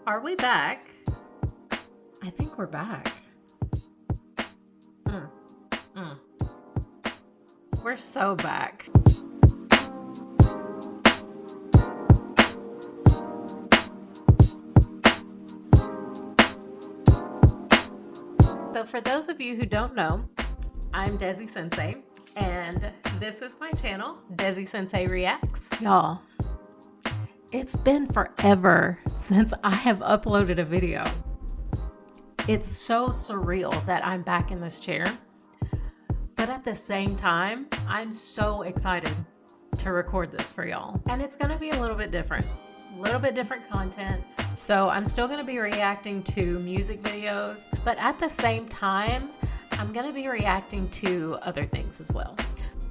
Are we back? I think we're back. We're so back. So for those of you who don't know, I'm Desi Sensei, and this is my channel, Desi Sensei Reacts. Y'all, it's been forever since I have uploaded a video. It's so surreal that I'm back in this chair, but at the same time, I'm so excited to record this for y'all. And it's gonna be a little bit different content. So I'm still gonna be reacting to music videos, but at the same time, I'm gonna be reacting to other things as well.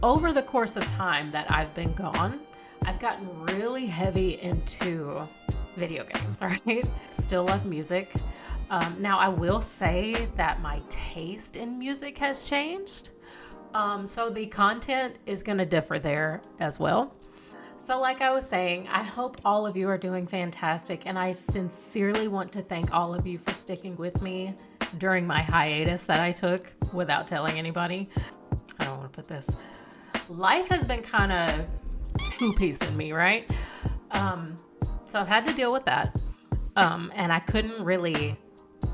Over the course of time that I've been gone, I've gotten really heavy into video games, right? Still love music. Now I will say that my taste in music has changed. So the content is gonna differ there as well. So like I was saying, I hope all of you are doing fantastic, and I sincerely want to thank all of you for sticking with me during my hiatus that I took without telling anybody. I don't want to put this. Life has been kind of two-piecing me, right? So I've had to deal with that. And I couldn't really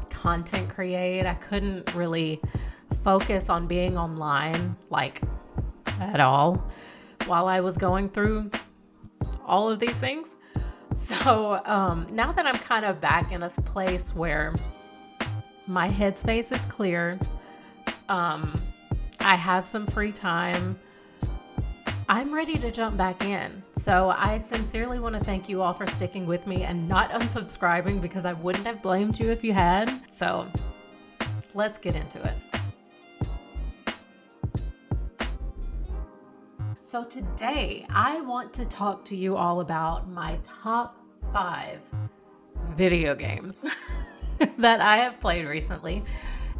content create. I couldn't really focus on being online like at all while I was going through all of these things. So now that I'm kind of back in a place where my headspace is clear, I have some free time, I'm ready to jump back in. So I sincerely want to thank you all for sticking with me and not unsubscribing, because I wouldn't have blamed you if you had. So let's get into it. So today I want to talk to you all about my top 5 video games that I have played recently.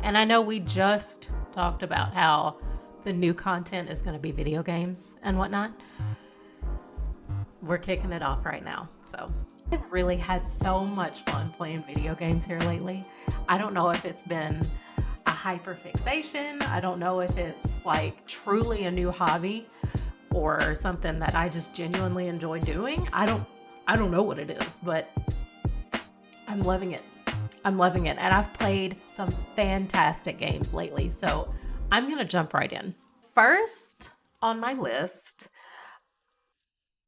And I know we just talked about how the new content is going to be video games and whatnot. We're kicking it off right now. So I've really had so much fun playing video games here lately. I don't know if it's been a hyperfixation. I don't know if it's like truly a new hobby or something that I just genuinely enjoy doing. I don't know what it is, but I'm loving it. I'm loving it. And I've played some fantastic games lately. So I'm going to jump right in. First on my list,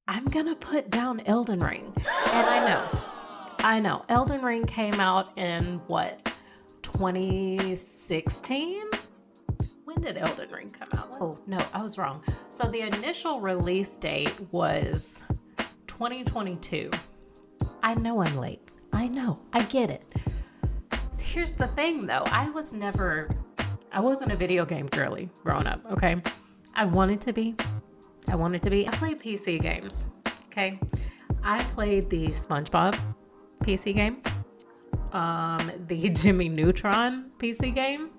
I'm going to put down Elden Ring. And I know, Elden Ring came out in what, 2016? When did Elden Ring come out? Oh, no, I was wrong. So the initial release date was 2022. I know I'm late. I know. I get it. So here's the thing, though. I wasn't a video game girly growing up, okay? I wanted to be. I played PC games, okay? I played the SpongeBob PC game, the Jimmy Neutron PC game.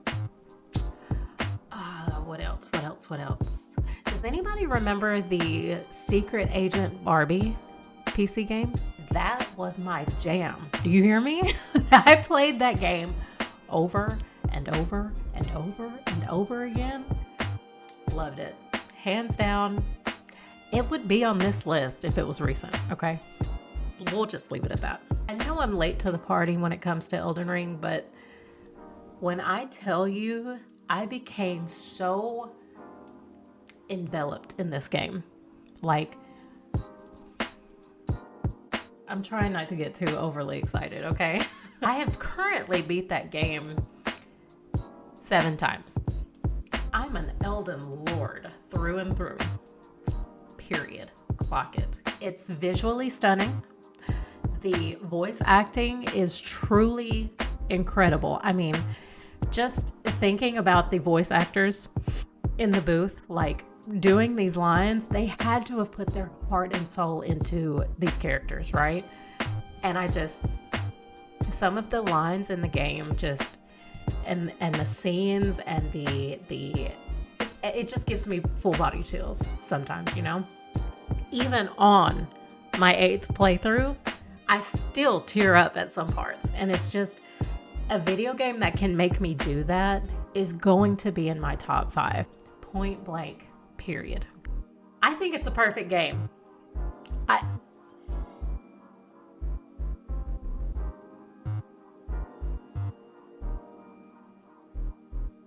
What else? Does anybody remember the Secret Agent Barbie PC game? That was my jam. Do you hear me? I played that game over and over and over and over again. Loved it. Hands down. It would be on this list if it was recent, okay? We'll just leave it at that. I know I'm late to the party when it comes to Elden Ring, but when I tell you I became so enveloped in this game, like, I'm trying not to get too overly excited, okay? I have currently beat that game 7 times. I'm an Elden Lord through and through. Period. Clock it. It's visually stunning. The voice acting is truly incredible. I mean, just thinking about the voice actors in the booth, like doing these lines, they had to have put their heart and soul into these characters, right? And some of the lines in the game just, and the scenes and it just gives me full body chills sometimes, you know? Even on my 8th playthrough, I still tear up at some parts. And it's just a video game that can make me do that is going to be in my top 5. Point blank, period. I think it's a perfect game.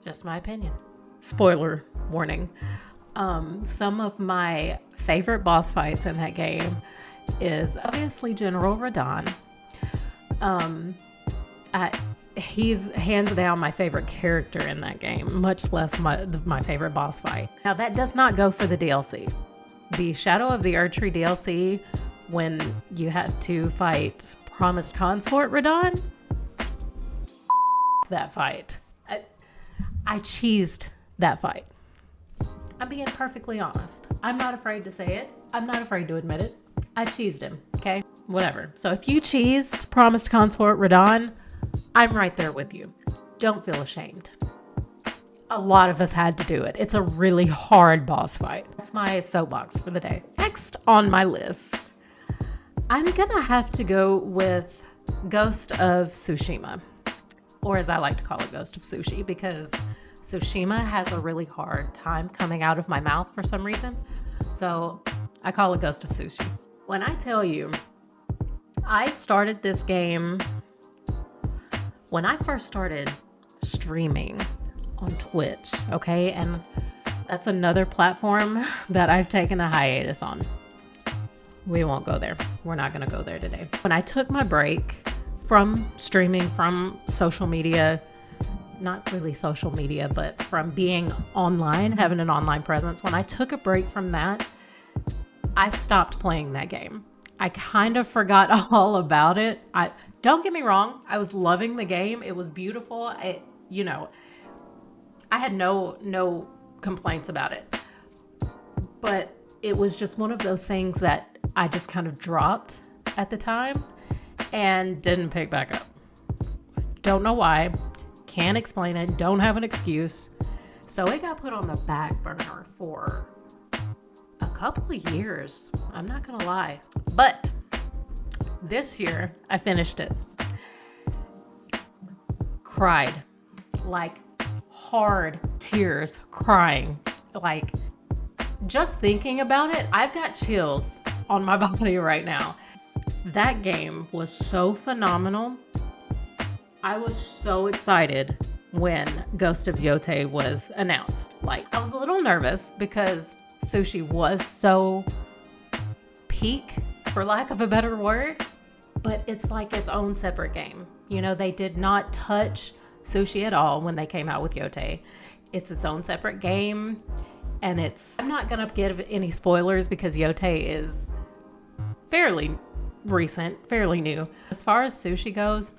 Just my opinion. Spoiler warning. Some of my favorite boss fights in that game is obviously General Radahn. He's hands down my favorite character in that game, much less my favorite boss fight. Now that does not go for the DLC. The Shadow of the Erdtree DLC, when you have to fight Promised Consort Radahn, that fight. I cheesed that fight. I'm being perfectly honest. I'm not afraid to say it. I'm not afraid to admit it. I cheesed him, okay? Whatever. So if you cheesed Promised Consort Radahn, I'm right there with you. Don't feel ashamed. A lot of us had to do it. It's a really hard boss fight. That's my soapbox for the day. Next on my list, I'm gonna have to go with Ghost of Tsushima. Or as I like to call it, Ghost of Sushi, because Tsushima has a really hard time coming out of my mouth for some reason. So I call it Ghost of Sushi. When I tell you, I started this game when I first started streaming on Twitch, okay? And that's another platform that I've taken a hiatus on. We won't go there. We're not gonna go there today. When I took my break from streaming, from social media, not really social media, but from being online, having an online presence, when I took a break from that, I stopped playing that game. I kind of forgot all about it. Don't get me wrong, I was loving the game. It was beautiful. I had no complaints about it. But it was just one of those things that I just kind of dropped at the time and didn't pick back up. Don't know why. Can't explain it. Don't have an excuse. So it got put on the back burner for a couple of years. I'm not gonna lie. But this year, I finished it. Cried. Like hard tears, crying. Like just thinking about it, I've got chills on my body right now. That game was so phenomenal. I was so excited when Ghost of Yotei was announced. Like, I was a little nervous because Sushi was so peak, for lack of a better word, but it's like its own separate game. You know, they did not touch Sushi at all when they came out with Yotei. It's its own separate game, and I'm not gonna give any spoilers because Yotei is fairly recent, fairly new. As far as Sushi goes,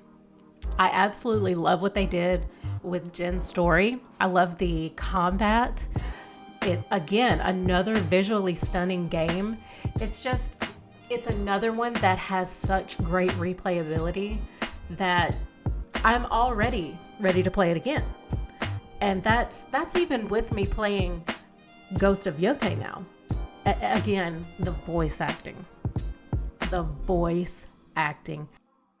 I absolutely love what they did with Jin's story. I love the combat. Again, another visually stunning game. It's another one that has such great replayability that I'm already ready to play it again. And that's even with me playing Ghost of Yotei now. Again, the voice acting.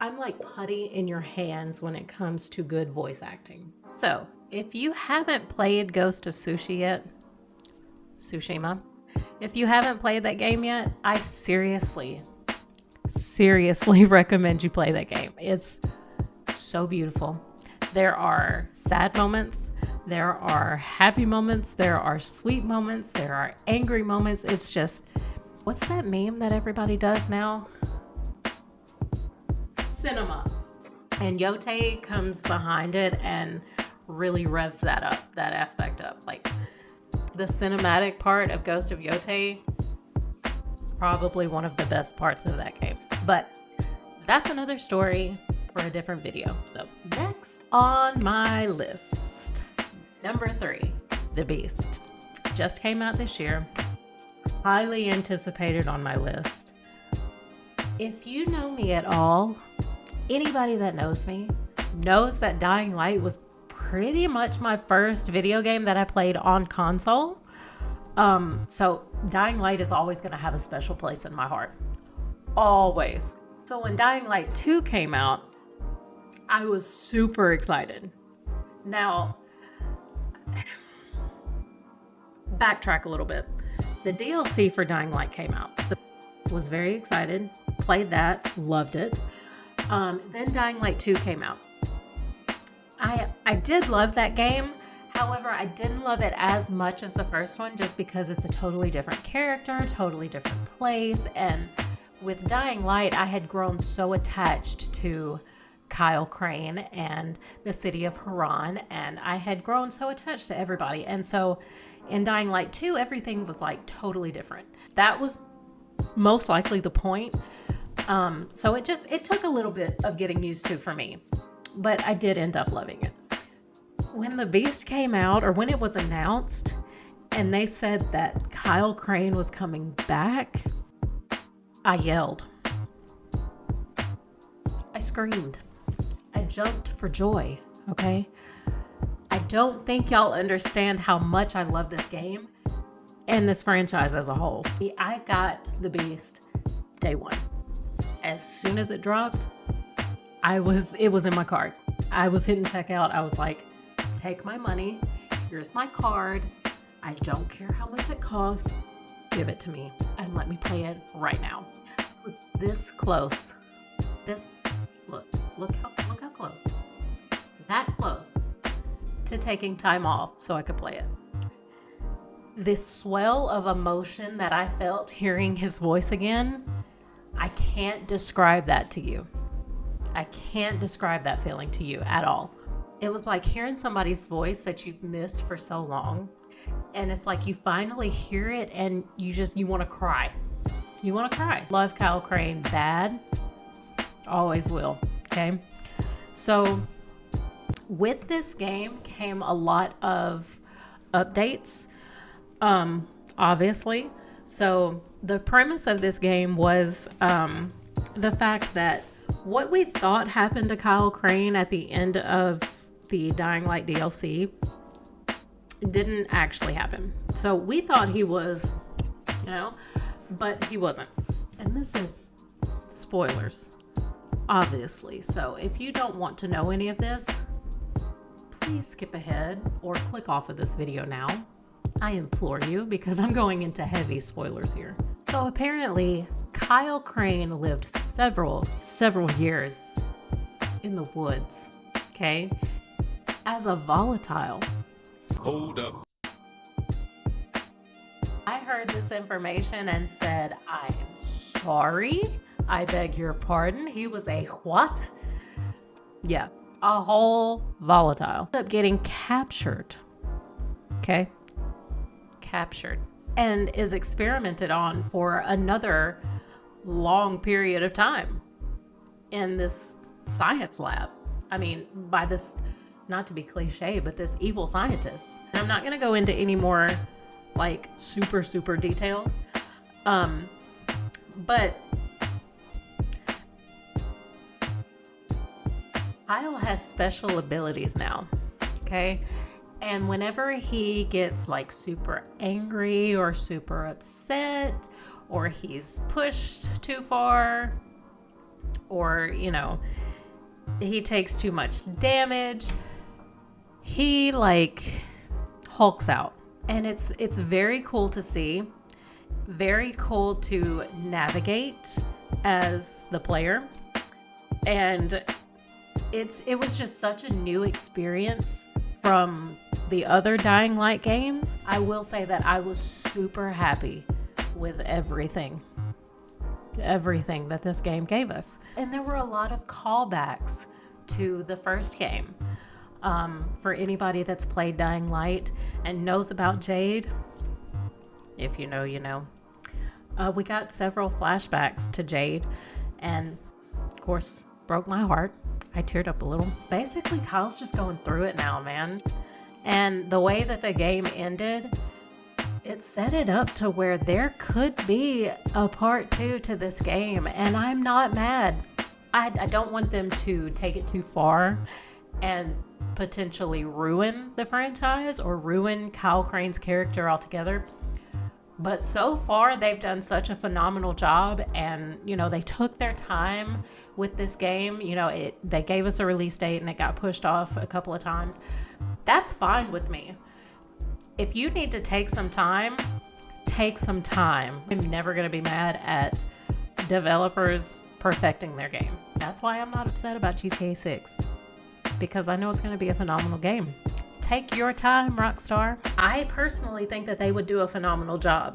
I'm like putty in your hands when it comes to good voice acting. So, if you haven't played Ghost of Tsushima, if you haven't played that game yet, I seriously recommend you play that game. It's so beautiful. There are sad moments, there are happy moments, there are sweet moments, there are angry moments. It's just, what's that meme that everybody does now? Cinema. And Yotei comes behind it and really revs that aspect up. Like, the cinematic part of Ghost of Yotei, probably one of the best parts of that game. But that's another story for a different video. So next on my list, number 3, The Beast. Just came out this year. Highly anticipated on my list. If you know me at all, anybody that knows me knows that Dying Light was pretty much my first video game that I played on console. So Dying Light is always going to have a special place in my heart. Always. So when Dying Light 2 came out, I was super excited. Now, backtrack a little bit. The DLC for Dying Light came out. Was very excited, played that, loved it. Then Dying Light 2 came out. I did love that game. However, I didn't love it as much as the first one just because it's a totally different character, totally different place. And with Dying Light, I had grown so attached to Kyle Crane and the city of Haran, and I had grown so attached to everybody. And so in Dying Light 2, everything was like totally different. That was most likely the point. So it took a little bit of getting used to for me, but I did end up loving it. When the Beast came out, or when it was announced, and they said that Kyle Crane was coming back, I yelled. I screamed. I jumped for joy, okay? I don't think y'all understand how much I love this game and this franchise as a whole. I got the Beast day one. As soon as it dropped, it was in my cart. I was hitting checkout. I was like, take my money. Here's my card. I don't care how much it costs. Give it to me and let me play it right now. It was this close. Look how close. That close to taking time off so I could play it. This swell of emotion that I felt hearing his voice again, I can't describe that to you. I can't describe that feeling to you at all. It was like hearing somebody's voice that you've missed for so long. And it's like you finally hear it and you want to cry. You want to cry. Love Kyle Crane bad. Always will. Okay. So with this game came a lot of updates, obviously. So the premise of this game was the fact that what we thought happened to Kyle Crane at the end of the Dying Light DLC didn't actually happen. So we thought he was, but he wasn't. And this is spoilers, obviously. So if you don't want to know any of this, please skip ahead or click off of this video now. I implore you, because I'm going into heavy spoilers here. So apparently Kyle Crane lived several years in the woods, okay, as a volatile. Hold up. I heard this information and said, I am sorry. I beg your pardon. He was a what? Yeah, a whole volatile. Ended up getting captured. Okay? Captured. And is experimented on for another long period of time in this science lab. I mean, by this, not to be cliche, but this evil scientist. And I'm not going to go into any more like super details. But Kyle has special abilities now. Okay. And whenever he gets like super angry or super upset, or he's pushed too far, or, he takes too much damage, he like hulks out. And it's very cool to see, very cool to navigate as the player. And it was just such a new experience from the other Dying Light games. I will say that I was super happy with everything that this game gave us. And there were a lot of callbacks to the first game. For anybody that's played Dying Light and knows about Jade, if you know, you know. We got several flashbacks to Jade, and of course, broke my heart. I teared up a little. Basically, Kyle's just going through it now, man. And the way that the game ended, it set it up to where there could be a part 2 to this game, and I'm not mad. I don't want them to take it too far and potentially ruin the franchise or ruin Kyle Crane's character altogether. But so far, they've done such a phenomenal job, and they took their time with this game. They gave us a release date, and it got pushed off a couple of times. That's fine with me. If you need to take some time, take some time. I'm never going to be mad at developers perfecting their game. That's why I'm not upset about GTA 6, because I know it's going to be a phenomenal game. Take your time, Rockstar. I personally think that they would do a phenomenal job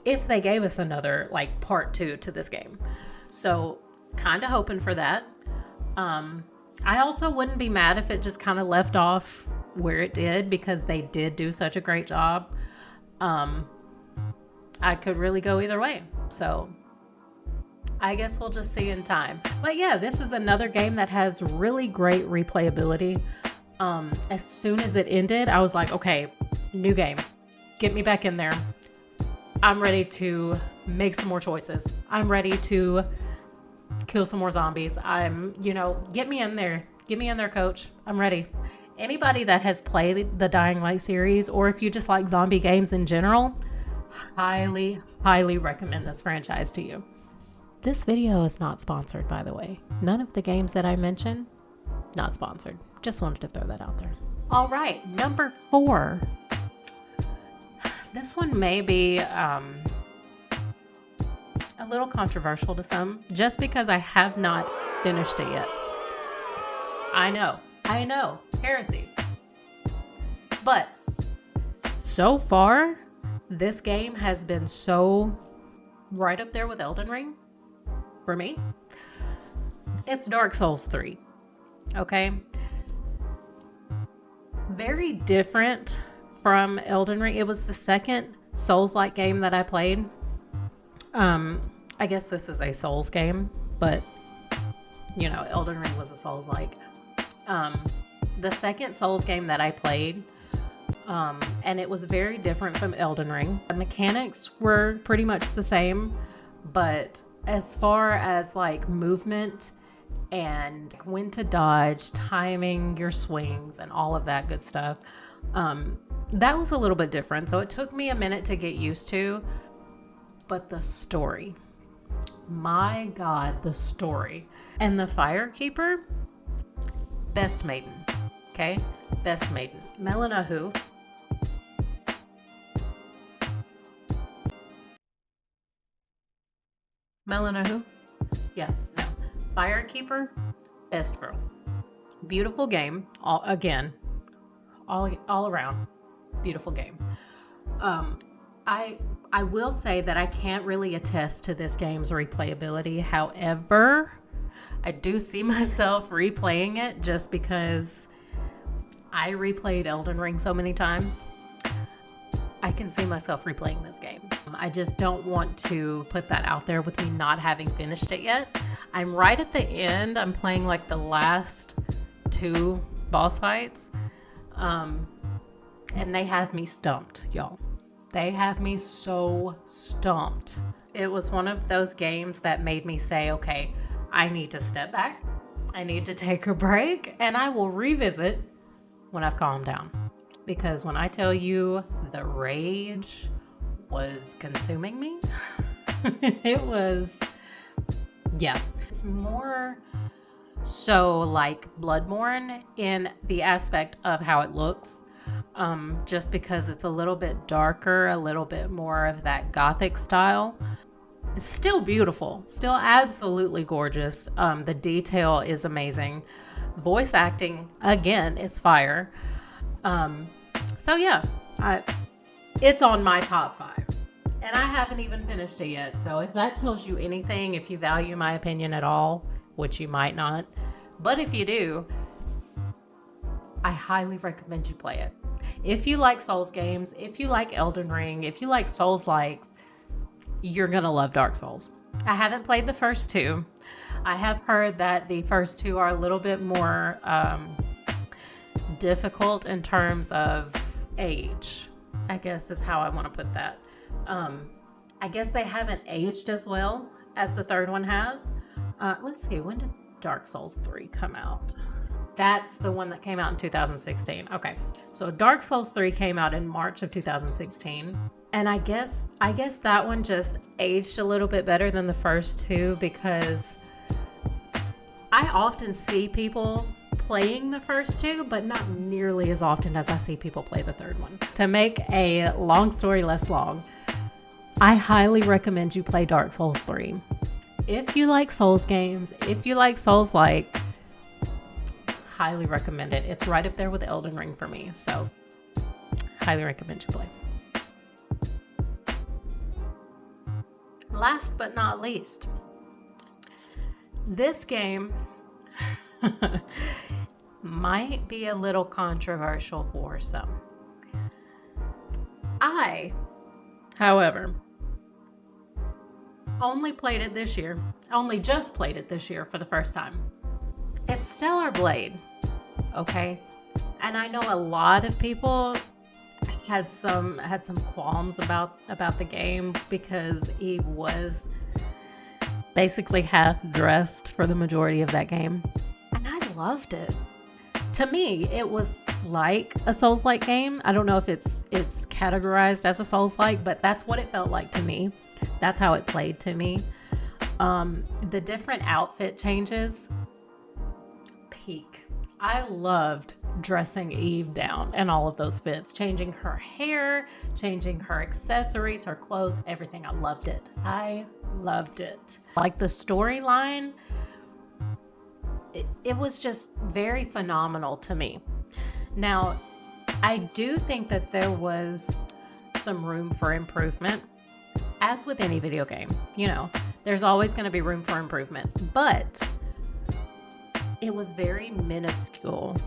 if they gave us another part 2 to this game. So kind of hoping for that. I also wouldn't be mad if it just kind of left off where it did, because they did do such a great job. I could really go either way. So I guess we'll just see in time. But yeah, this is another game that has really great replayability. As soon as it ended, I was like, okay, new game. Get me back in there. I'm ready to make some more choices. I'm ready to kill some more zombies. Get me in there. Get me in there, coach. I'm ready. Anybody that has played the Dying Light series, or if you just like zombie games in general, highly, highly recommend this franchise to you. This video is not sponsored, by the way. None of the games that I mentioned, not sponsored. Just wanted to throw that out there. All right, number 4. This one may be a little controversial to some, just because I have not finished it yet. I know, heresy. But so far, this game has been so right up there with Elden Ring for me. It's Dark Souls 3. Okay? Very different from Elden Ring. It was the second Souls-like game that I played. I guess this is a Souls game, but Elden Ring was a Souls-like. The second Souls game that I played, and it was very different from Elden Ring. The mechanics were pretty much the same, but as far as movement and when to dodge, timing your swings, and all of that good stuff, that was a little bit different. So it took me a minute to get used to. But the story, my God, the story. And the Firekeeper, best maiden. Okay? Best maiden. Melinahu. Melinahu? Yeah, no. Firekeeper, best girl. Beautiful game. All around. Beautiful game. I will say that I can't really attest to this game's replayability. However, I do see myself replaying it just because I replayed Elden Ring so many times. I can see myself replaying this game. I just don't want to put that out there with me not having finished it yet. I'm right at the end. I'm playing the last 2 boss fights. And they have me stumped, y'all. They have me so stumped. It was one of those games that made me say, okay, I need to step back. I need to take a break, and I will revisit when I've calmed down. Because when I tell you the rage was consuming me, it was, yeah. It's more so like Bloodborne in the aspect of how it looks. Just because it's a little bit darker, a little bit more of that gothic style. It's still beautiful, still absolutely gorgeous. The detail is amazing. Voice acting, again, is fire. So yeah, it's on my top 5. And I haven't even finished it yet. So if that tells you anything, if you value my opinion at all, which you might not, but if you do, I highly recommend you play it. If you like Souls games, if you like Elden Ring, if you like Souls-likes, you're going to love Dark Souls. I haven't played the first 2. I have heard that the first 2 are a little bit more difficult in terms of age, I guess is how I want to put that. I guess they haven't aged as well as the third one has. Let's see, when did Dark Souls 3 come out? That's the one that came out in 2016. Okay, so Dark Souls 3 came out in March of 2016. And I guess that one just aged a little bit better than the first two, because I often see people playing the first two, but not nearly as often as I see people play the third one. To make a long story less long, I highly recommend you play Dark Souls 3. If you like Souls games, if you like Souls-like, highly recommend it. It's right up there with Elden Ring for me, so highly recommend you play. Last but not least, this game might be a little controversial for some. I, however, only just played it this year for the first time. It's Stellar Blade, okay? And I know a lot of people had some qualms about the game, because Eve was basically half dressed for the majority of that game. And I loved it. To me, it was like a Souls-like game. I don't know if it's categorized as a Souls-like, but that's what it felt like to me. That's how it played to me. The different outfit changes, peak. I loved dressing Eve down and all of those fits, changing her hair, changing her accessories, her clothes, everything. I loved it. Like the storyline, it was just very phenomenal to me. Now, I do think that there was some room for improvement. As with any video game, there's always going to be room for improvement, but it was very minuscule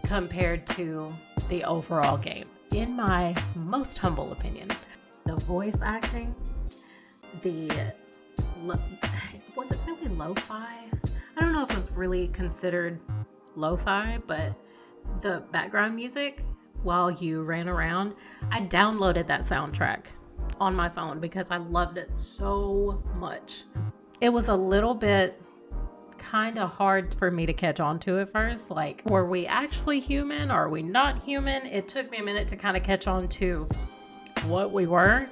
compared to the overall game, in my most humble opinion. The voice acting, was it really lo-fi? I don't know if it was really considered lo-fi, but the background music while you ran around, I downloaded that soundtrack on my phone because I loved it so much. It was a little bit kind of hard for me to catch on to at first. Like, were we actually human? Or are we not human? It took me a minute to kind of catch on to what we were.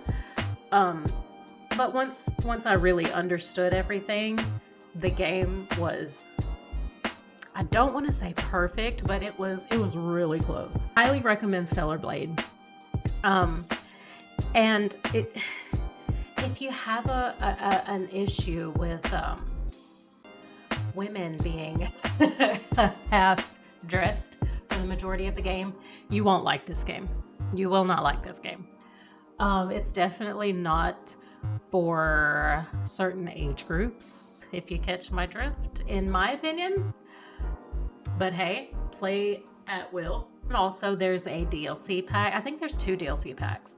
But once I really understood everything, the game was, I don't want to say perfect, but it was really close. Highly recommend Stellar Blade. And if you have an issue with women being half dressed for the majority of the game, you won't like this game. You will not like this game. It's definitely not for certain age groups, if you catch my drift, in my opinion. But hey, play at will. And also there's a DLC pack. I think there's 2 DLC packs.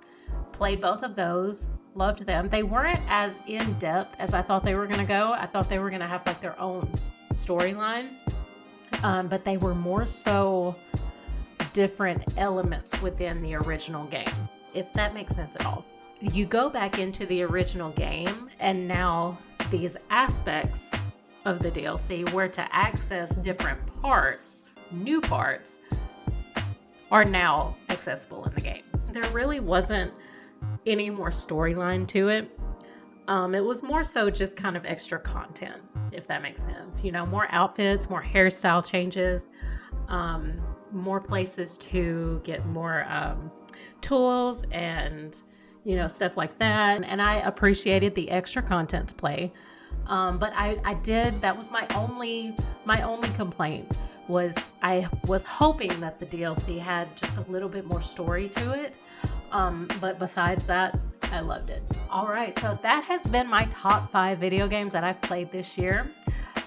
Played both of those, loved them. They weren't as in-depth as I thought they were going to go. I thought they were going to have like their own storyline, but they were more so different elements within the original game, if that makes sense at all. You go back into the original game, and now these aspects of the DLC, where to access different parts, new parts, are now accessible in the game. There really wasn't any more storyline to it. It was more so just kind of extra content, if that makes sense. More outfits, more hairstyle changes, more places to get more tools and stuff like that. And I appreciated the extra content to play. But that was my only complaint, was I was hoping that the DLC had just a little bit more story to it. But besides that, I loved it. All right, so that has been my top 5 video games that I've played this year.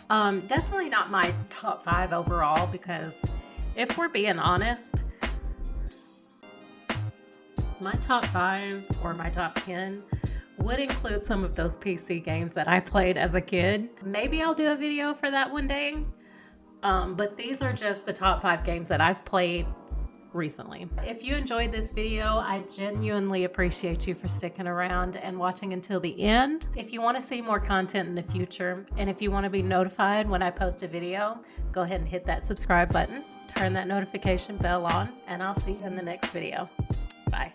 Definitely not my top 5 overall, because if we're being honest, my top 5 or my top 10 would include some of those PC games that I played as a kid. Maybe I'll do a video for that one day. But these are just the top 5 games that I've played recently. If you enjoyed this video, I genuinely appreciate you for sticking around and watching until the end. If you want to see more content in the future, and if you want to be notified when I post a video, go ahead and hit that subscribe button, turn that notification bell on, and I'll see you in the next video. Bye.